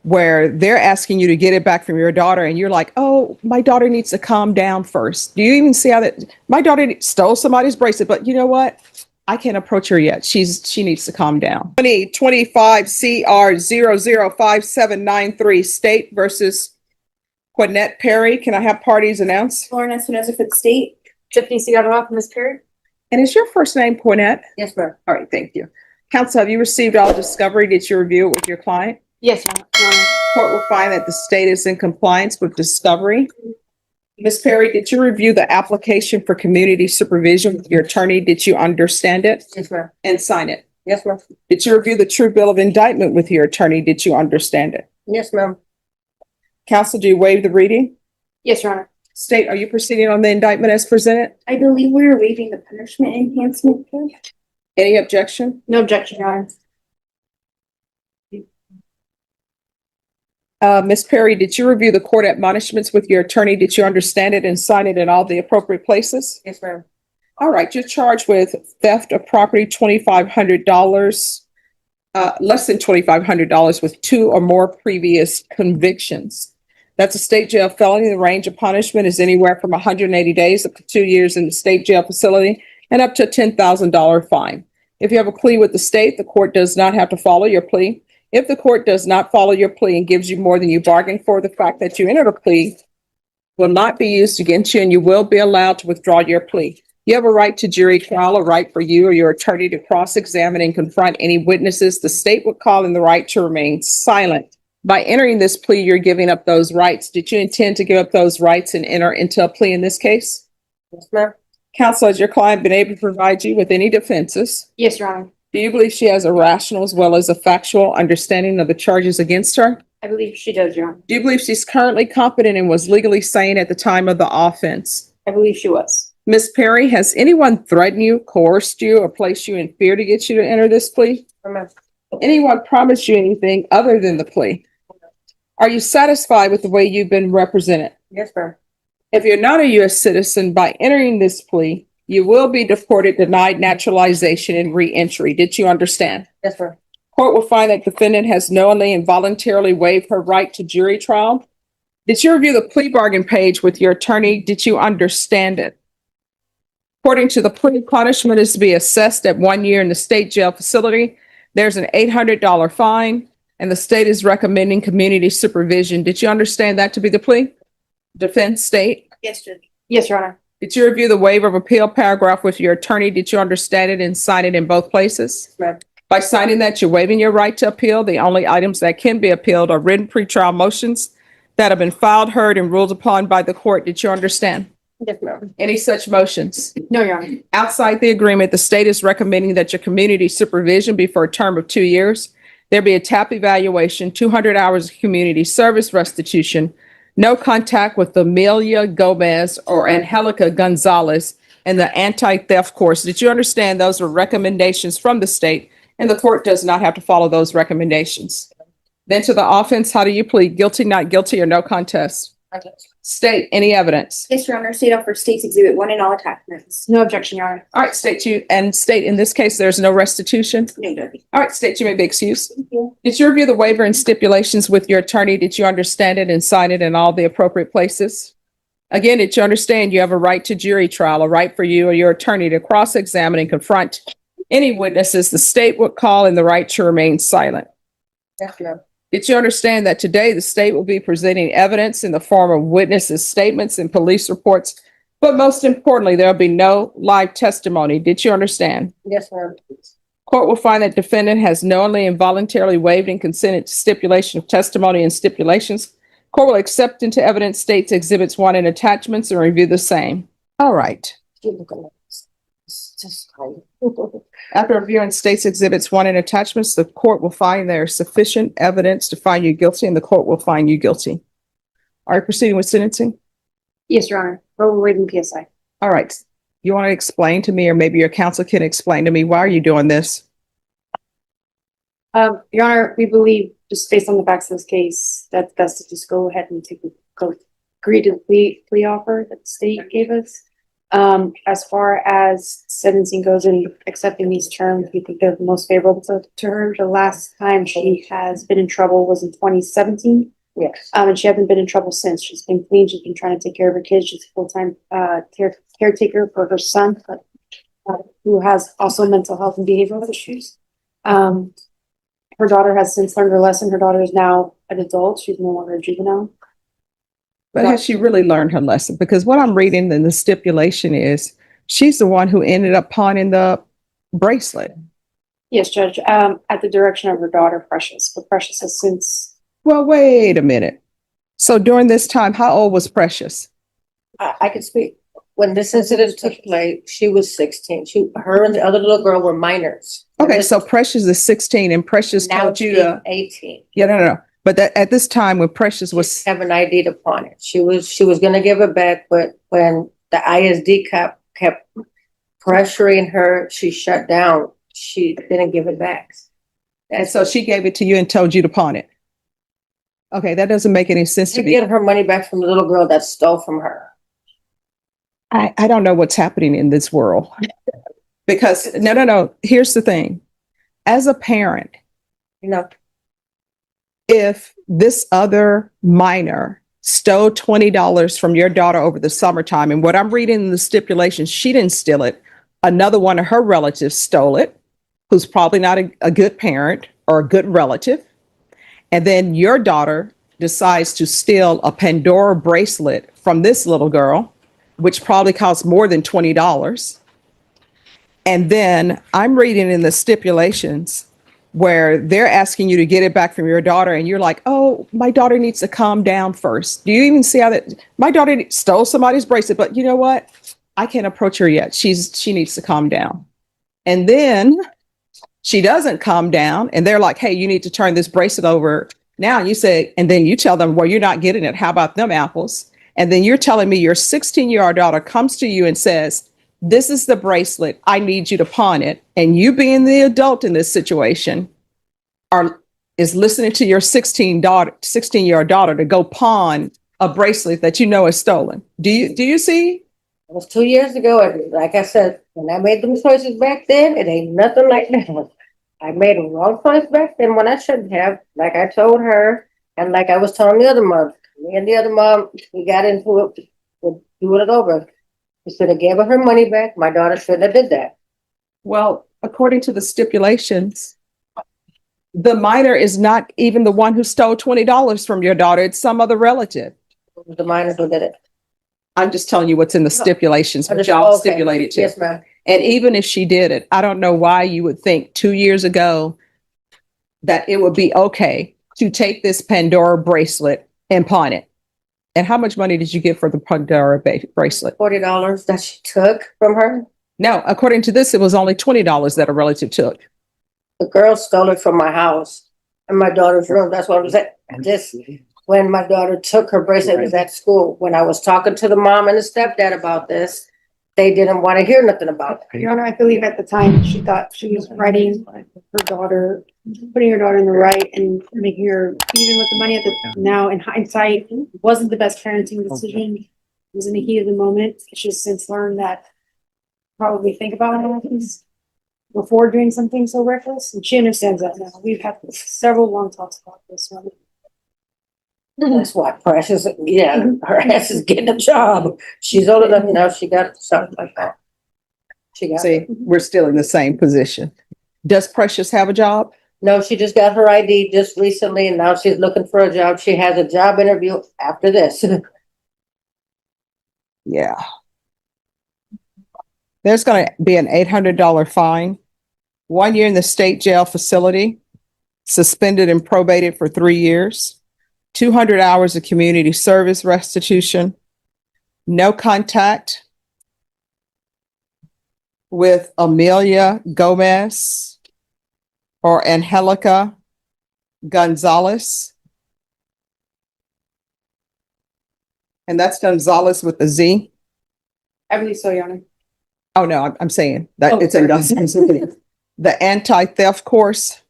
where they're asking you to get it back from your daughter and you're like, oh, my daughter needs to calm down first. Do you even see how that my daughter stole somebody's bracelet, but you know what? I can't approach her yet. She needs to calm down. 2025 CR 005793 State versus Quinette Perry. Can I have parties announced? Lauren Espinoza for the state. Tiffany Seattle for Ms. Perry. And is your first name Quinette? Yes, ma'am. All right, thank you. Counsel, have you received all discovery? Did you review it with your client? Yes, Your Honor. Court will find that the state is in compliance with discovery. Ms. Perry, did you review the application for community supervision with your attorney? Did you understand it Yes, ma'am. and sign it? Yes, ma'am. Did you review the true bill of indictment with your attorney? Did you understand it? Yes, ma'am. Counsel, do you waive the reading? Yes, Your Honor. State, are you proceeding on the indictment as presented? I believe we are waiving the punishment enhancement. Any objection? No objection, Your Honor. Ms. Perry, did you review the court admonishments with your attorney? Did you understand it and sign it in all the appropriate places? Yes, ma'am. All right, you're charged with theft of property, $2,500, less than $2,500 with 2 or more previous convictions. That's a state jail felony. The range of punishment is anywhere from 180 days up to 2 years in the state jail facility and up to a $10,000 fine. If you have a plea with the state, the court does not have to follow your plea. If the court does not follow your plea and gives you more than you bargained for, the fact that you entered a plea will not be used against you and you will be allowed to withdraw your plea. You have a right to jury trial, a right for you or your attorney to cross-examine and confront any witnesses. The state would call in the right to remain silent. By entering this plea, you're giving up those rights. Did you intend to give up those rights and enter into a plea in this case? Yes, ma'am. Counsel, has your client been able to provide you with any defenses? Yes, Your Honor. Do you believe she has a rational as well as a factual understanding of the charges against her? I believe she does, Your Honor. Do you believe she's currently competent and was legally sane at the time of the offense? I believe she was. Ms. Perry, has anyone threatened you, coerced you, or placed you in fear to get you to enter this plea? Yes, ma'am. Anyone promised you anything other than the plea? Are you satisfied with the way you've been represented? Yes, ma'am. If you're not a U.S. citizen, by entering this plea, you will be deported, denied naturalization, and re-entry. Did you understand? Yes, ma'am. Court will find that defendant has knowingly and voluntarily waived her right to jury trial. Did you review the plea bargain page with your attorney? Did you understand it? According to the plea, punishment is to be assessed at 1 year in the state jail facility. There's an $800 fine, and the state is recommending community supervision. Did you understand that to be the plea? Defense, state? Yes, Judge. Yes, Your Honor. Did you review the waiver of appeal paragraph with your attorney? Did you understand it and sign it in both places? Yes, ma'am. By signing that, you're waiving your right to appeal. The only items that can be appealed are written pretrial motions that have been filed, heard, and ruled upon by the court. Did you understand Yes, ma'am. any such motions? No, Your Honor. Outside the agreement, the state is recommending that your community supervision be for a term of 2 years. There be a TAP evaluation, 200 hours of community service restitution, no contact with Amelia Gomez or Angelica Gonzalez, and the anti-theft course. Did you understand those are recommendations from the state, and the court does not have to follow those recommendations? Then to the offense, how do you plead? Guilty, not guilty, or no contest? State, any evidence? Yes, Your Honor. State for State's Exhibit 1 and all attachments. No objection, Your Honor. All right, state in this case, there's no restitution. No, Judge. All right, state, you may be excused. Thank you. Did you review the waiver and stipulations with your attorney? Did you understand it and sign it in all the appropriate places? Again, did you understand you have a right to jury trial, a right for you or your attorney to cross-examine and confront any witnesses the state would call, and the right to remain silent? Yes, ma'am. Did you understand that today the state will be presenting evidence in the form of witnesses' statements and police reports, but most importantly, there'll be no live testimony? Did you understand? Yes, ma'am. Court will find that defendant has knowingly and voluntarily waived and consented to stipulation of testimony and stipulations. Court will accept into evidence states exhibits 1 and attachments and review the same. All right. After reviewing states exhibits 1 and attachments, the court will find there is sufficient evidence to find you guilty, and the court will find you guilty. Are you proceeding with sentencing? Yes, Your Honor. We're waiting PSI. All right. You want to explain to me, or maybe your counsel can explain to me, why are you doing this? Your Honor, we believe, just based on the facts of this case, that's best to just go ahead and agree to the plea offer that the state gave us. As far as sentencing goes and accepting these terms, we think they're the most favorable to her. The last time she has been in trouble was in 2017. Yes. And she hasn't been in trouble since. She's been clean. She's been trying to take care of her kids. She's a full-time caretaker for her son, who has also mental health and behavioral issues. Her daughter has since learned her lesson. Her daughter is now an adult. She's no longer a juvenile. But has she really learned her lesson? Because what I'm reading in the stipulation is she's the one who ended up pawning the bracelet. Yes, Judge, at the direction of her daughter, Precious. But Precious has since, Well, wait a minute. So during this time, how old was Precious? I can speak. When this incident took place, she was 16. Her and the other little girl were minors. Okay, so Precious is 16 and Precious Now told you she's to, 18. yeah, no. But that at this time when Precious was, Have an ID upon it. She was gonna give it back, but when the ISD kept pressuring her, she shut down. She didn't give it back. and so she gave it to you and told you to pawn it. Okay, that doesn't make any sense To to me. get her money back from the little girl that stole from her. I don't know what's happening in this world. Because no. Here's the thing. As a parent, You know, if this other minor stole $20 from your daughter over the summertime, and what I'm reading in the stipulations, she didn't steal it. Another one of her relatives stole it, who's probably not a good parent or a good relative. And then your daughter decides to steal a Pandora bracelet from this little girl, which probably costs more than $20. And then I'm reading in the stipulations where they're asking you to get it back from your daughter, and you're like, oh, my daughter needs to calm down first. Do you even see how that my daughter stole somebody's bracelet, but you know what? I can't approach her yet. She needs to calm down. And then she doesn't calm down, and they're like, hey, you need to turn this bracelet over now. And you say, and then you tell them, well, you're not getting it. How about them apples? And then you're telling me your 16-year-old daughter comes to you and says, this is the bracelet. I need you to pawn it. And you being the adult in this situation is listening to your 16-year-old daughter to go pawn a bracelet that you know is stolen. Do you see? it was 2 years ago. And like I said, when I made them choices back then, it ain't nothing like now. I made a wrong choice back then when I shouldn't have. Like I told her, and like I was telling the other mom, me and the other mom, we got into it, we're doing it over. Instead of gave her money back, my daughter shouldn't have did that. Well, according to the stipulations, the minor is not even the one who stole $20 from your daughter. It's some other relative. It was the minors who did it. I'm just telling you what's in the stipulations, I but just- y'all okay. stipulated too. Yes, ma'am. And even if she did it, I don't know why you would think 2 years ago that it would be okay to take this Pandora bracelet and pawn it. And how much money did you get for the Pandora bracelet? $40 that she took from her. No, according to this, it was only $20 that a relative took. The girl stole it from my house and my daughter's room. That's what I was at. This, when my daughter took her bracelet, it was at school. When I was talking to the mom and the stepdad about this, they didn't want to hear nothing about it. Your Honor, I believe at the time she thought she was writing her daughter, putting her daughter in the right and making her, even with the money at the, now in hindsight, wasn't the best parenting decision. It was in the heat of the moment. She's since learned that probably think about all things before doing something so reckless. And she understands that now. We've had several long talks about this one. That's why Precious, yeah, her ass is getting a job. She's old enough now. She got something like that. She got. See, we're still in the same position. Does Precious have a job? No, she just got her ID just recently and now she's looking for a job. She has a job interview after this. Yeah. There's going to be an $800 fine, 1 year in the state jail facility, suspended and probated for 3 years, 200 hours of community service restitution, no contact with Amelia Gomez or Angelica Gonzalez. And that's Gonzalez with a Z. I believe so, Your Honor. Oh, no, I'm saying that Oh, it's in sorry. Gonzalez. The anti-theft course.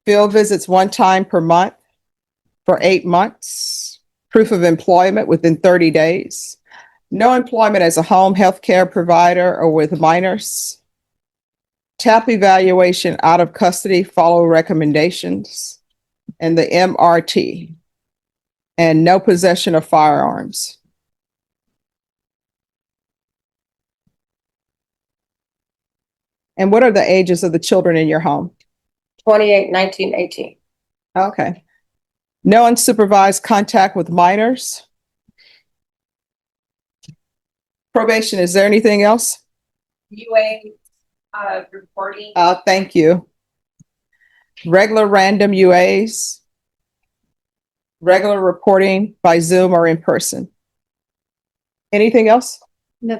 Field visits 1 time per month for 8 months. Proof of employment within 30 days. No employment as a home health care provider or with minors. TAP evaluation out of custody, follow recommendations, and the MRT. And no possession of firearms. And what are the ages of the children in your home? 28, 19, 18. Okay. No unsupervised contact with minors. Probation, is there anything else? UA reporting. Thank you. Regular random UAs. Regular reporting by Zoom or in person. Anything else? No,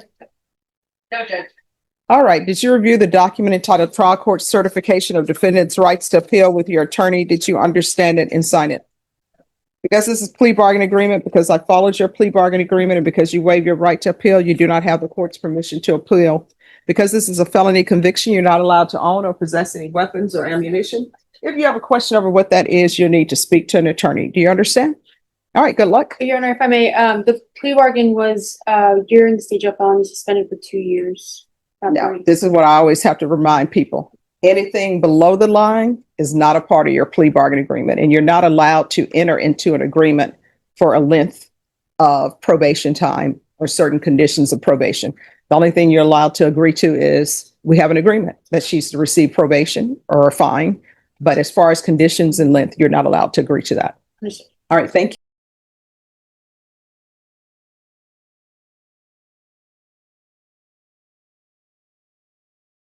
No, Judge. All right. Did you review the document entitled Trial Court Certification of Defendant's Rights to Appeal with your attorney? Did you understand it and sign it? Because this is plea bargain agreement, because I followed your plea bargain agreement, and because you waive your right to appeal, you do not have the court's permission to appeal. Because this is a felony conviction, you're not allowed to own or possess any weapons or ammunition. If you have a question over what that is, you'll need to speak to an attorney. Do you understand? All right, good luck. Your Honor, if I may, the plea bargain was, during the stage of felony suspended for 2 years. Now, this is what I always have to remind people. Anything below the line is not a part of your plea bargain agreement, and you're not allowed to enter into an agreement for a length of probation time or certain conditions of probation. The only thing you're allowed to agree to is we have an agreement that she's to receive probation or a fine. But as far as conditions and length, you're not allowed to agree to that. Understood. All right, thank you.